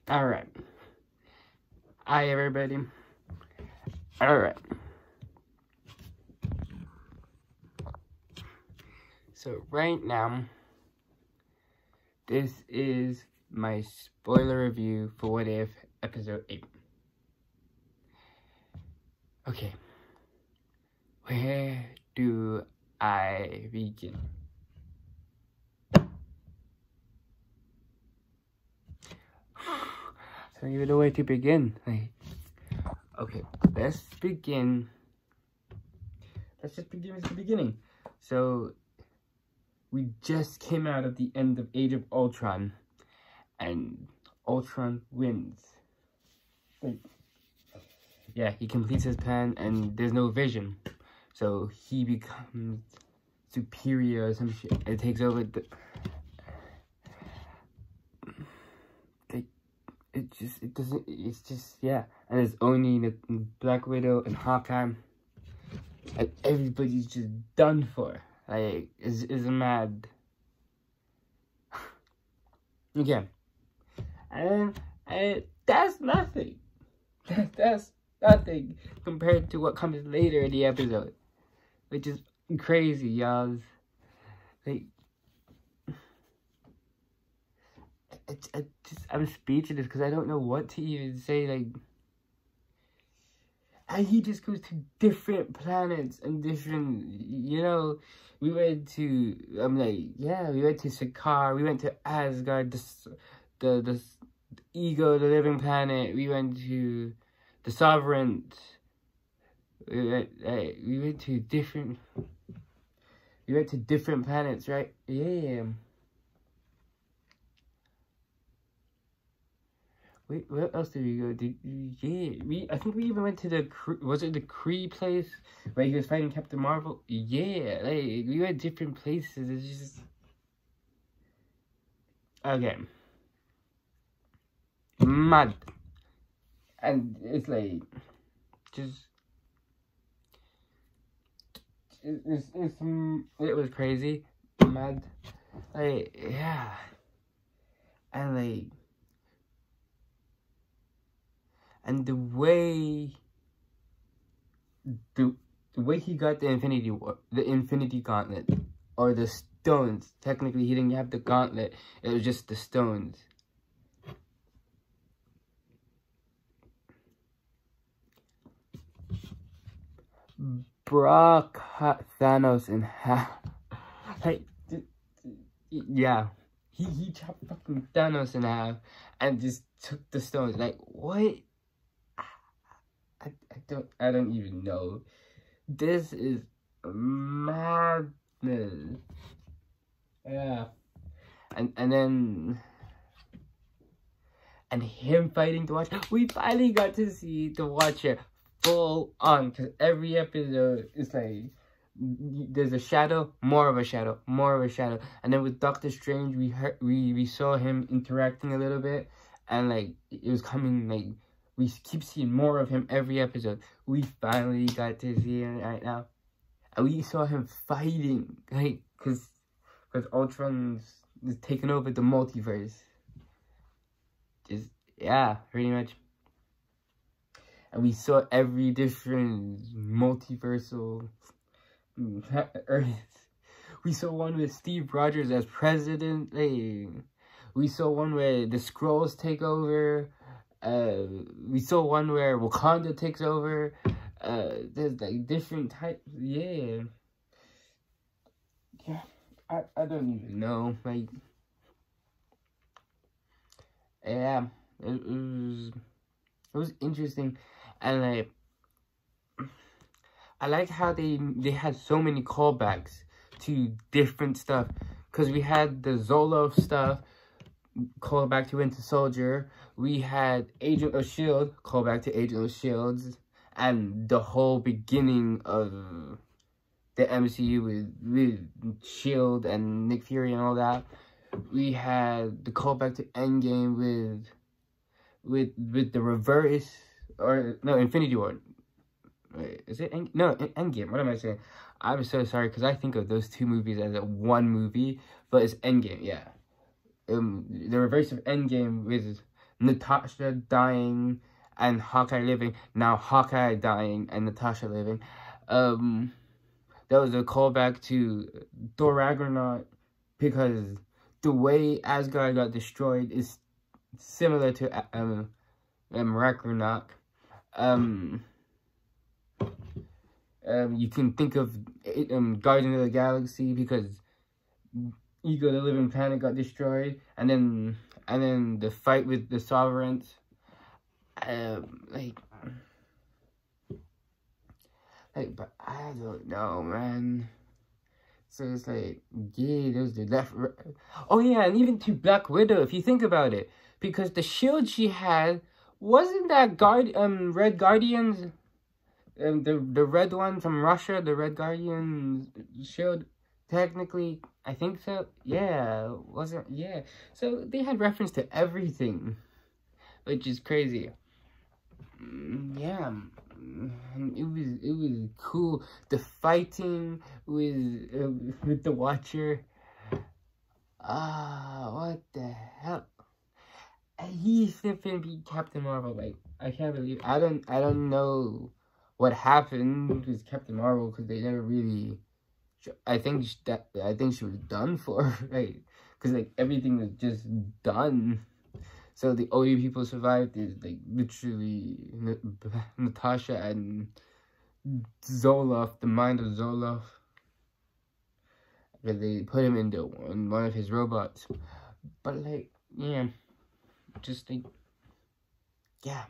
Alright. Hi, everybody. Alright. So, right now, this is my spoiler review for What If Episode 8. Okay. Where do I begin? I don't even know where to begin. Okay, let's begin. Let's just begin at the beginning. So, we just came out of the end of Age of Ultron, and Ultron wins. Yeah, he completes his plan, and there's no Vision, so he becomes superior or some shit. It takes over the... It's just, yeah. And it's only the Black Widow and Hawkeye, and everybody's just done for. Like, it's mad. Okay. And that's nothing. That's nothing compared to what comes later in the episode, which is crazy, y'all. Like, I'm speechless because I don't know what to even say. Like, and he just goes to different planets and different, you know. We went to, we went to Sakaar, we went to Asgard, the Ego, the living planet. We went to the Sovereign. We went to different planets, right? Yeah. Wait, where else did we go? I think we even went to the Kree place where he was fighting Captain Marvel? Yeah, like, we went different places. It's just... Okay. Mad. And it's like, just... It was crazy. Mad. Like, yeah. And like... And the way he got the Infinity Gauntlet, or the stones. Technically, he didn't have the gauntlet. It was just the stones. Brock cut Thanos in half. Like, yeah. He chopped fucking Thanos in half and just took the stones. Like, what? I don't even know. This is madness. Yeah. And then him fighting the Watcher. We finally got to see the Watcher full on, because every episode is like there's a shadow, more of a shadow, more of a shadow. And then with Doctor Strange, we saw him interacting a little bit, and like it was coming, like we keep seeing more of him every episode. We finally got to see him right now, and we saw him fighting, like because Ultron is taking over the multiverse. Just, yeah, pretty much. And we saw every different multiversal Earth. We saw one with Steve Rogers as president. We saw one where the Skrulls take over. We saw one where Wakanda takes over. There's like different types. Yeah. Yeah. I don't even know. Like, yeah. It was interesting. And like, I like how they had so many callbacks to different stuff, because we had the Zoloft stuff, callback to Winter Soldier. We had Agent of S.H.I.E.L.D., callback to Agent of S.H.I.E.L.D., and the whole beginning of the MCU with S.H.I.E.L.D. and Nick Fury and all that. We had the callback to Endgame with the reverse, or no, Infinity War. Wait, is it Endgame? What am I saying? I'm so sorry, because I think of those two movies as one movie, but it's Endgame, yeah. The reverse of Endgame with Natasha dying and Hawkeye living. Now Hawkeye dying and Natasha living. That was a callback to Thor Ragnarok, because the way Asgard got destroyed is similar to Ragnarok. You can think of Guardians of the Galaxy, because Ego the Living Planet got destroyed, and then the fight with the Sovereigns. But I don't know, man. So it's like, yeah, there's the left. Oh yeah, and even to Black Widow, if you think about it, because the shield she had wasn't that Red Guardians, the red one from Russia, the Red Guardian shield. Technically, I think so. Yeah, wasn't, yeah. So they had reference to everything, which is crazy. Yeah, it was cool. The fighting with the Watcher. What the hell? He's flipping beat Captain Marvel. Like, I can't believe. I don't know what happened with Captain Marvel, because they never really. I think she was done for, right? Because like everything was just done. So the only people survived is like literally Natasha and Zoloft, the mind of Zoloft. Because they put him in one of his robots. But like, yeah, just like, yeah,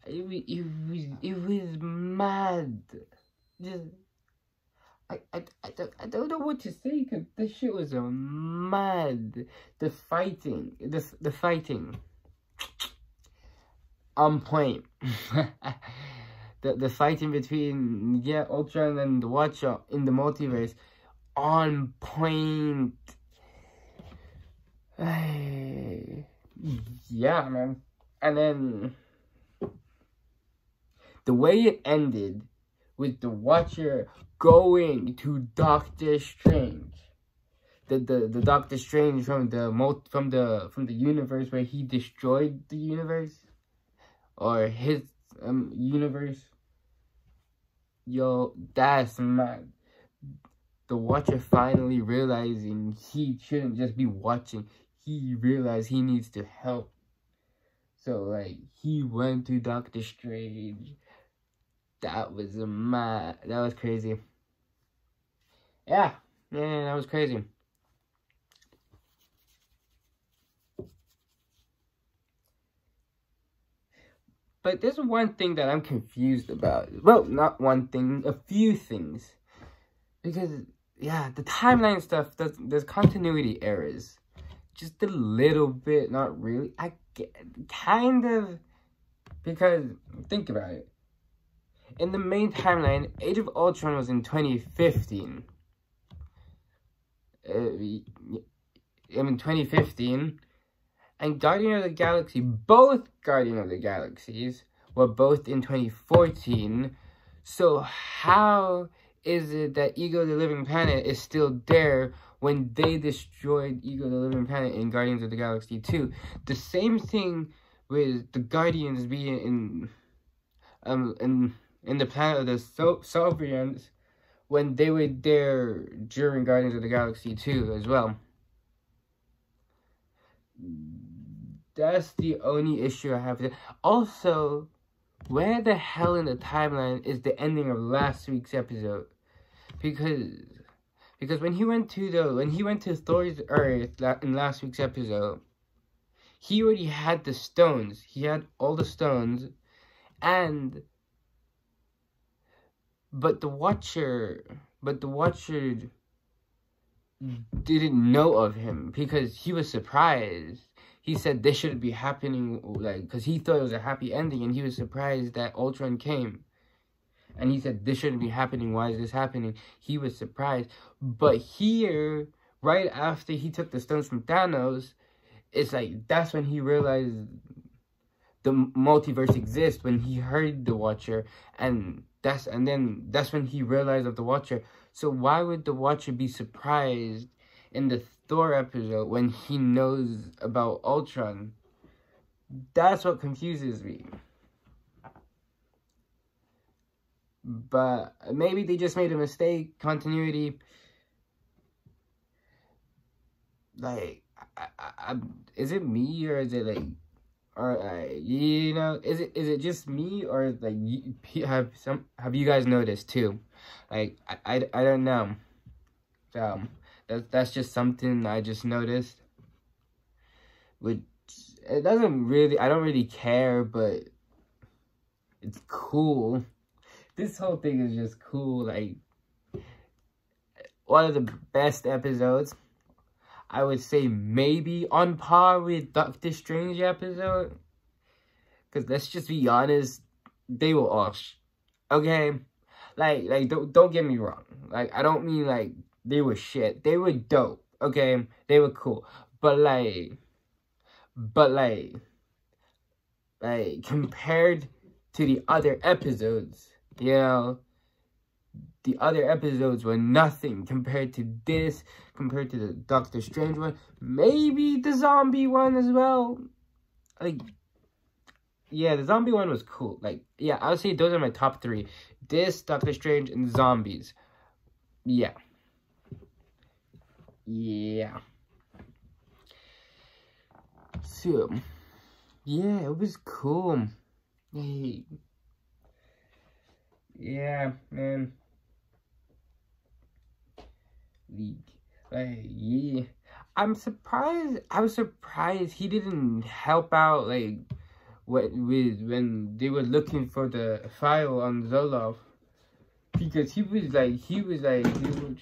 it was mad. Just. I don't know what to say, because this shit was mad. The fighting on point. the fighting between Ultron and the Watcher in the multiverse on point. Yeah, man. And then the way it ended with the Watcher going to Doctor Strange, the Doctor Strange from the universe where he destroyed the universe, or his universe. Yo, that's mad. The Watcher finally realizing he shouldn't just be watching. He realized he needs to help. So like he went to Doctor Strange. That was mad. That was crazy. Yeah, that was crazy. But there's one thing that I'm confused about. Well, not one thing, a few things. Because, yeah, the timeline stuff, there's continuity errors. Just a little bit, not really. I get, kind of, because, think about it. In the main timeline, Age of Ultron was in 2015. In 2015, and Guardian of the Galaxy, both Guardian of the Galaxies were both in 2014. So how is it that Ego the Living Planet is still there when they destroyed Ego the Living Planet in Guardians of the Galaxy 2? The same thing with the Guardians being in the planet of the Sovereigns, when they were there during Guardians of the Galaxy 2 as well. That's the only issue I have with it. Also, where the hell in the timeline is the ending of last week's episode? Because when he went to Thor's Earth in last week's episode, he already had the stones. He had all the stones, but the Watcher didn't know of him, because he was surprised. He said this shouldn't be happening, like, because he thought it was a happy ending, and he was surprised that Ultron came. And he said, this shouldn't be happening, why is this happening? He was surprised. But here, right after he took the stones from Thanos, it's like, that's when he realized the multiverse exists, when he heard the Watcher, and that's when he realized of the Watcher. So why would the Watcher be surprised in the Thor episode when he knows about Ultron? That's what confuses me. But maybe they just made a mistake. Continuity. Like, is it me, or is it like, or you know, is it just me, or like have you guys noticed too? Like, I don't know. That's just something I just noticed. Which it doesn't really, I don't really care, but it's cool. This whole thing is just cool. Like, one of the best episodes. I would say maybe on par with Doctor Strange episode. Because let's just be honest, they were all okay? Like don't get me wrong. Like, I don't mean like they were shit. They were dope, okay? They were cool. But like compared to the other episodes, you know, the other episodes were nothing compared to this, compared to the Doctor Strange one. Maybe the zombie one as well. Like, yeah, the zombie one was cool. Like, yeah, I would say those are my top three. This, Doctor Strange, and zombies. Yeah. Yeah. So, yeah, it was cool. Hey. Yeah, man. Like, yeah. I was surprised he didn't help out, like, when they were looking for the file on Zoloft. Because he was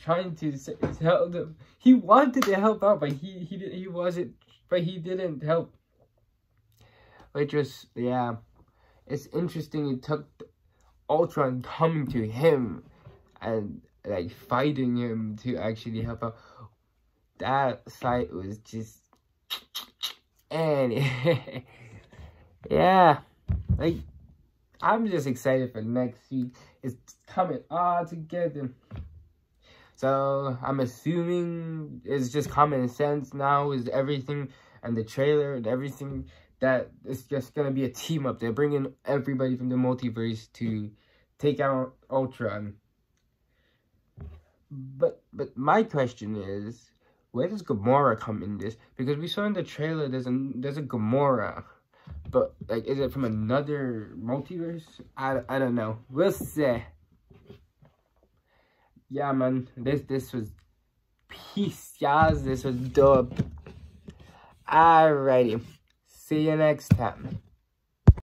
trying to tell them. He wanted to help out, but he wasn't, but he didn't help. Which was, yeah. It's interesting it took Ultron coming to him and like fighting him to actually help out. That fight was just, and yeah, like, I'm just excited for next week. It's coming all together. So I'm assuming it's just common sense now is everything, and the trailer and everything, that it's just gonna be a team up. They're bringing everybody from the multiverse to take out Ultron. But my question is, where does Gamora come in this? Because we saw in the trailer there's a Gamora, but like, is it from another multiverse? I don't know. We'll see. Yeah, man. This was peace, y'all. This was dope. Alrighty. See you next time.